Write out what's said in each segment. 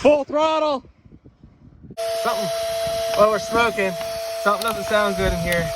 Full throttle. Something, well, we're smoking. Something doesn't sound good in here.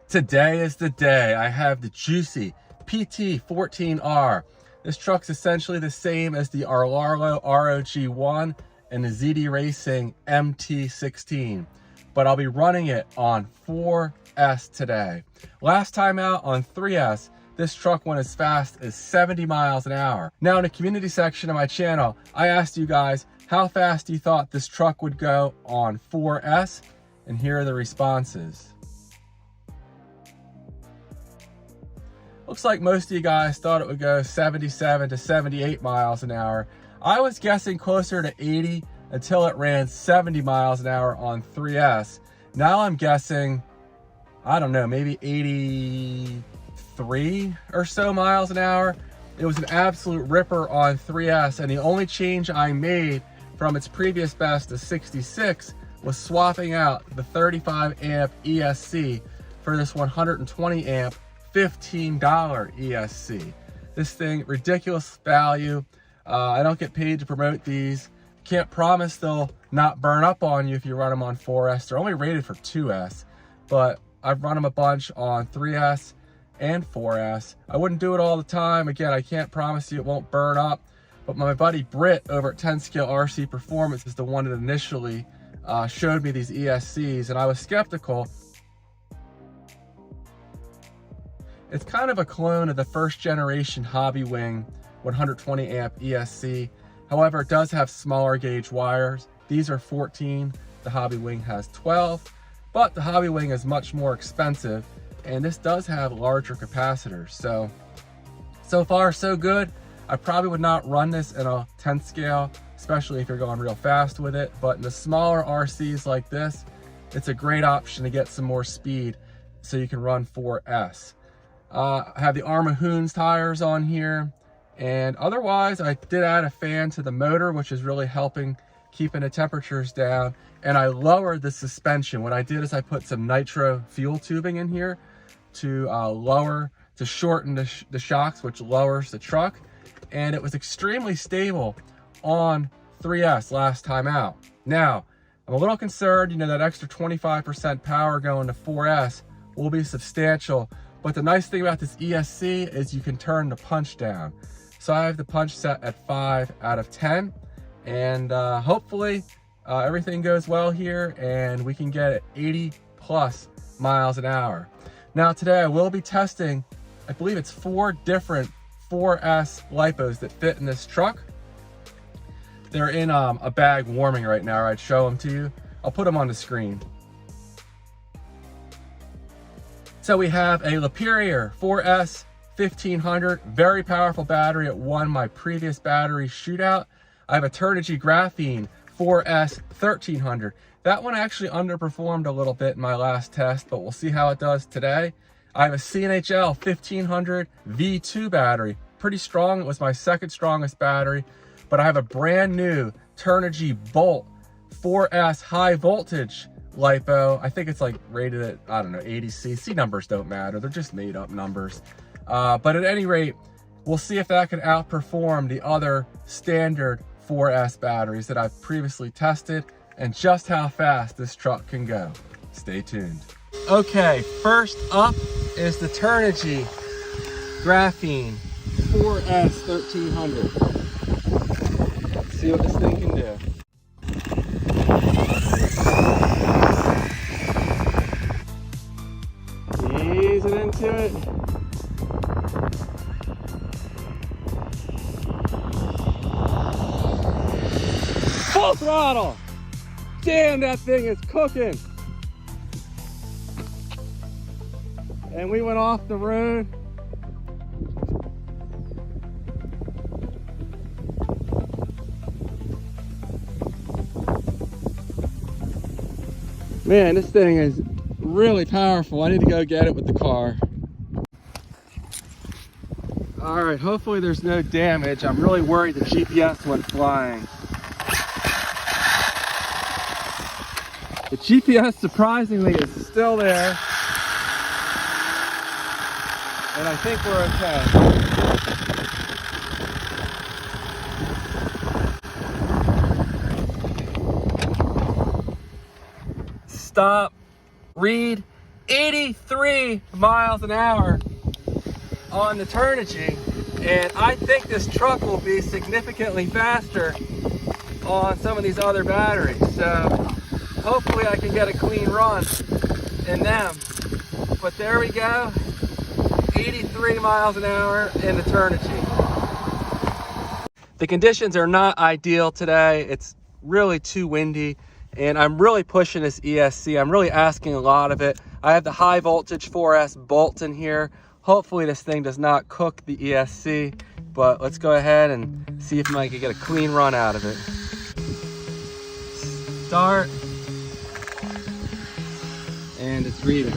Today is the day. I have the Jiusi PT14R. This truck's essentially the same as the Arlarlo ROG1 and the ZD Racing MT16, but I'll be running it on 4S today. Last time out on 3S, this truck went as fast as 70 miles an hour. Now in the community section of my channel, I asked you guys how fast you thought this truck would go on 4S, and here are the responses. Looks like most of you guys thought it would go 77 to 78 miles an hour. I was guessing closer to 80 until it ran 70 miles an hour on 3S. Now I'm guessing, I don't know, maybe 83 or so miles an hour. It was an absolute ripper on 3S, and the only change I made from its previous best to 66 was swapping out the 35 amp ESC for this 120 amp $15 ESC. This thing, ridiculous value. I don't get paid to promote these. Can't promise they'll not burn up on you if you run them on 4S. They're only rated for 2S, but I've run them a bunch on 3S and 4S. I wouldn't do it all the time. Again, I can't promise you it won't burn up, but my buddy Britt over at 10 Scale RC Performance is the one that initially showed me these ESCs, and I was skeptical. It's kind of a clone of the first generation Hobby Wing 120 amp ESC. However, it does have smaller gauge wires. These are 14, the Hobby Wing has 12, but the Hobby Wing is much more expensive, and this does have larger capacitors. So far so good. I probably would not run this in a 10 scale, especially if you're going real fast with it, but in the smaller RCs like this, it's a great option to get some more speed so you can run 4S. I have the Arma Hoons tires on here, and otherwise I did add a fan to the motor, which is really helping keeping the temperatures down, and I lowered the suspension. What I did is I put some nitro fuel tubing in here to shorten the shocks, which lowers the truck, and it was extremely stable on 3S last time out. Now, I'm a little concerned, that extra 25% power going to 4S will be substantial. But the nice thing about this ESC is you can turn the punch down. So I have the punch set at 5 out of 10. And hopefully everything goes well here and we can get it 80 plus miles an hour. Now today I will be testing, I believe it's 4 different 4S LIPOs that fit in this truck. They're in a bag warming right now. I'd show them to you. I'll put them on the screen. So we have a Liperior 4S 1500, very powerful battery. It won my previous battery shootout. I have a Turnigy Graphene 4S 1300. That one actually underperformed a little bit in my last test, but we'll see how it does today. I have a CNHL 1500 V2 battery, pretty strong. It was my second strongest battery, but I have a brand new Turnigy Bolt 4S high voltage LiPo. I think it's like rated at, I don't know, 80C. C numbers don't matter. They're just made up numbers. But at any rate, we'll see if that can outperform the other standard 4S batteries that I've previously tested and just how fast this truck can go. Stay tuned. Okay, first up is the Turnigy Graphene 4S 1300. Let's see what this thing can do. Easing into it. Full throttle! Damn, that thing is cooking! And we went off the road. Man, this thing is really powerful. I need to go get it with the car. All right, hopefully there's no damage. I'm really worried the GPS went flying. The GPS, surprisingly, is still there. and I think we're okay. Stop, read, 83 miles an hour on the Turnigy, and I think this truck will be significantly faster on some of these other batteries. So hopefully I can get a clean run in them. But there we go, 83 miles an hour in the Turnigy. The conditions are not ideal today. It's really too windy, and I'm really pushing this ESC. I'm really asking a lot of it. I have the high voltage 4S bolt in here. Hopefully this thing does not cook the ESC, but let's go ahead and see if I can get a clean run out of it. Start, and it's reading.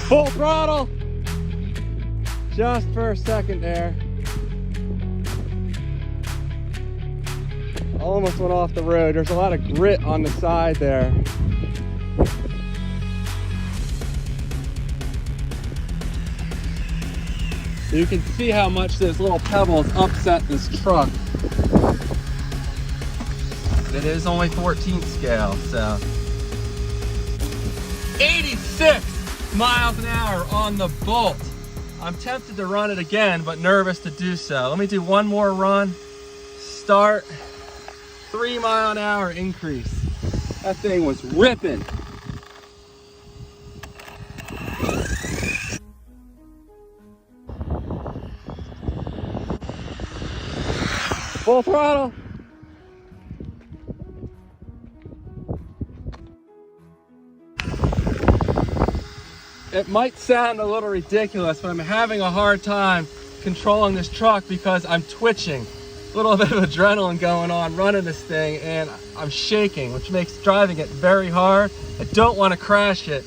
Full throttle, just for a second there. Almost went off the road. There's a lot of grit on the side there. You can see how much those little pebbles upset this truck. It is only 14 scale, so. 86 miles an hour on the Bolt. I'm tempted to run it again, but nervous to do so. Let me do one more run. Start. 3 mile an hour increase. That thing was ripping. Full throttle. It might sound a little ridiculous, but I'm having a hard time controlling this truck because I'm twitching. A little bit of adrenaline going on running this thing, and I'm shaking, which makes driving it very hard. I don't want to crash it.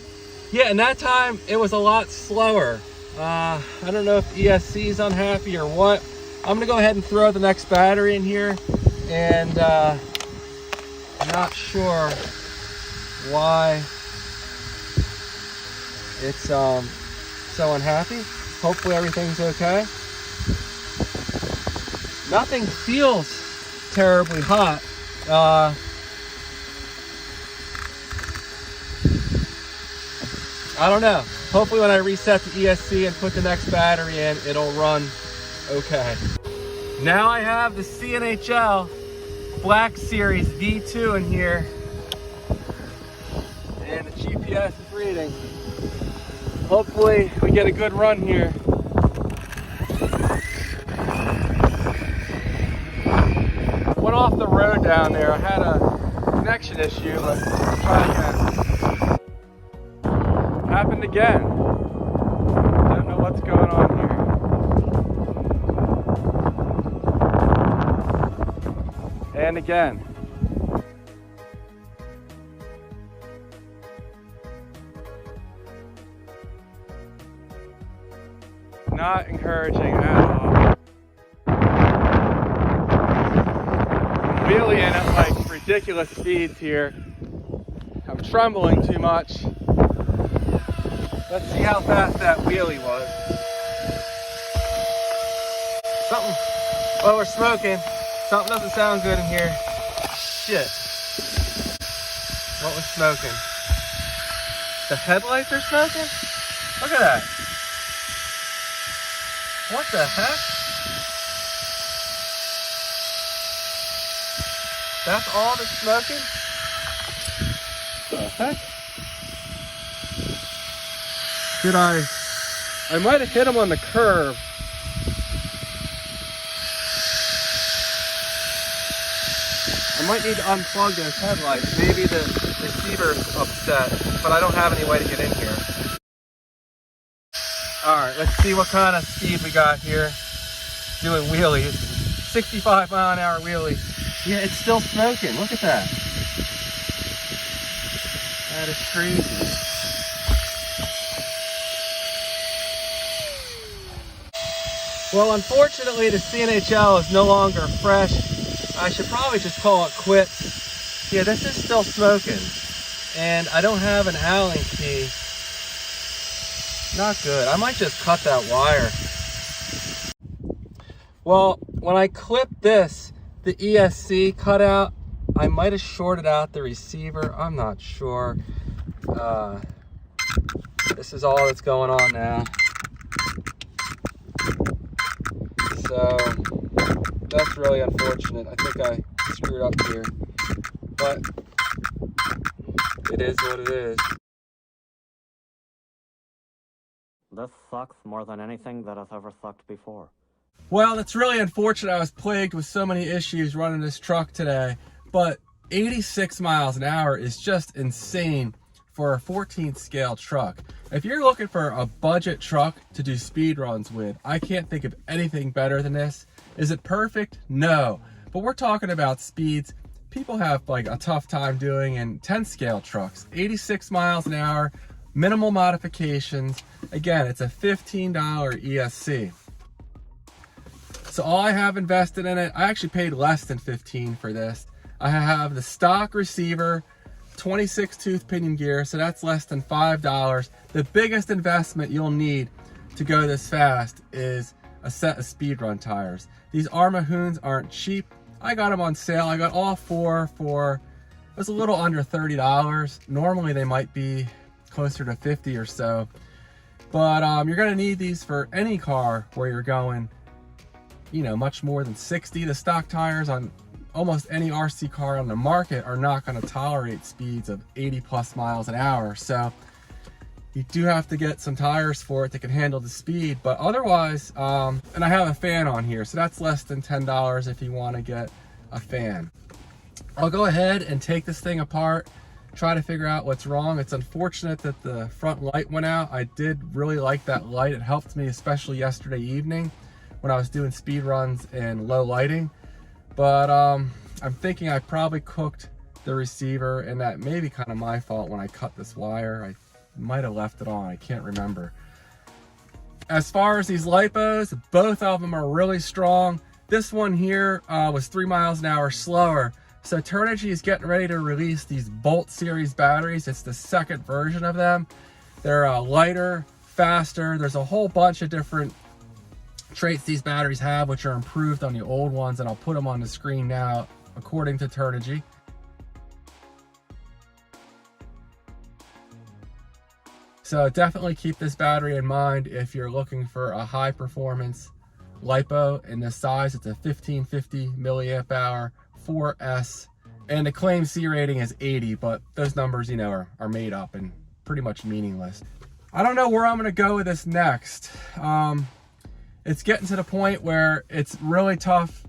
Yeah, and that time it was a lot slower. I don't know if ESC is unhappy or what. I'm gonna go ahead and throw the next battery in here, and I'm not sure why it's so unhappy. Hopefully everything's okay. Nothing feels terribly hot. I don't know. Hopefully when I reset the ESC and put the next battery in, it'll run okay. Now I have the CNHL Black Series V2 in here, and the GPS is reading. Hopefully we get a good run here. Went off the road down there. I had a connection issue, but let's try again. Happened again. Don't know what's going on here. And again. Not encouraging at all. Wheeling in at like ridiculous speeds here. I'm trembling too much. Let's see how fast that wheelie was. Something, oh, we're smoking. Something doesn't sound good in here. Shit. What was smoking? The headlights are smoking? Look at that. What the heck? That's all that's smoking? What the heck? Did I might have hit him on the curb. I might need to unplug those headlights. Maybe the receiver's upset, but I don't have any way to get in here. All right, let's see what kind of speed we got here. Doing wheelies. 65 mile an hour wheelie. Yeah, it's still smoking. Look at that. That is crazy. Well, unfortunately, the CNHL is no longer fresh. I should probably just call it quits. Yeah, this is still smoking. And I don't have an Allen key. Not good. I might just cut that wire. Well, when I clipped this, the ESC cutout, I might have shorted out the receiver. I'm not sure. This is all that's going on now. So that's really unfortunate. I think I screwed up here, but it is what it is. This sucks more than anything that has ever sucked before. Well, it's really unfortunate. I was plagued with so many issues running this truck today, but 86 miles an hour is just insane for a 14th scale truck. If you're looking for a budget truck to do speed runs with, I can't think of anything better than this. Is it perfect? No, but we're talking about speeds people have like a tough time doing in 10 scale trucks. 86 miles an hour, minimal modifications. Again, it's a $15 ESC. So all I have invested in it, I actually paid less than $15 for this. I have the stock receiver, 26 tooth pinion gear, so that's less than $5. The biggest investment you'll need to go this fast is a set of Speedrun tires. These Armahoons aren't cheap. I got them on sale. I got all four for, it was a little under $30. Normally they might be closer to 50 or so. But you're gonna need these for any car where you're going, you know, much more than 60. The stock tires on almost any RC car on the market are not going to tolerate speeds of 80 plus miles an hour. So you do have to get some tires for it that can handle the speed, but otherwise, and I have a fan on here, so that's less than $10 if you want to get a fan. I'll go ahead and take this thing apart, try to figure out what's wrong. It's unfortunate that the front light went out. I did really like that light. It helped me, especially yesterday evening when I was doing speed runs in low lighting. But I'm thinking I probably cooked the receiver, and that may be kind of my fault when I cut this wire. I might have left it on, I can't remember. As far as these LIPOs, both of them are really strong. This one here was 3 miles an hour slower. So Turnigy is getting ready to release these Bolt series batteries. It's the second version of them. They're lighter, faster. There's a whole bunch of different traits these batteries have which are improved on the old ones, and I'll put them on the screen now according to Turnigy. So definitely keep this battery in mind if you're looking for a high performance LiPo in this size. It's a 1550 milliamp hour 4S, and the claim C rating is 80, but those numbers, you know, are made up and pretty much meaningless. I don't know where I'm going to go with this next. It's getting to the point where it's really tough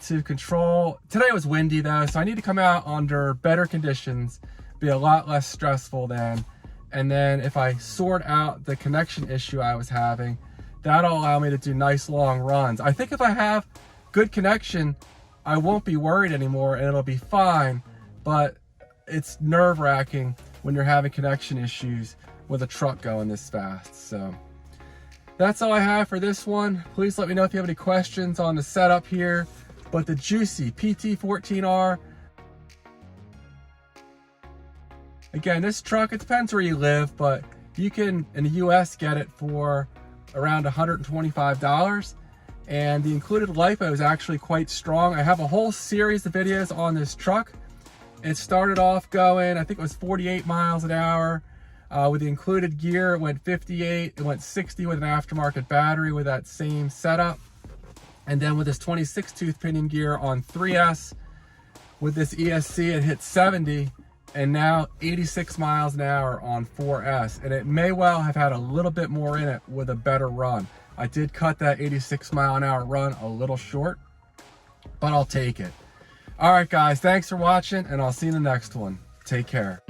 to control. Today was windy though, so I need to come out under better conditions, be a lot less stressful then. And then if I sort out the connection issue I was having, that'll allow me to do nice long runs. I think if I have good connection, I won't be worried anymore and it'll be fine, but it's nerve-wracking when you're having connection issues with a truck going this fast. So that's all I have for this one. Please let me know if you have any questions on the setup here. But the Jiusi PT14R, again, this truck, it depends where you live, but you can, in the US, get it for around $125. And the included LiPo is actually quite strong. I have a whole series of videos on this truck. It started off going, I think it was 48 miles an hour. With the included gear, it went 58, it went 60 with an aftermarket battery with that same setup. And then with this 26 tooth pinion gear on 3S, with this ESC, it hit 70, and now 86 miles an hour on 4S. And it may well have had a little bit more in it with a better run. I did cut that 86 mile an hour run a little short, but I'll take it. All right, guys, thanks for watching, and I'll see you in the next one. Take care.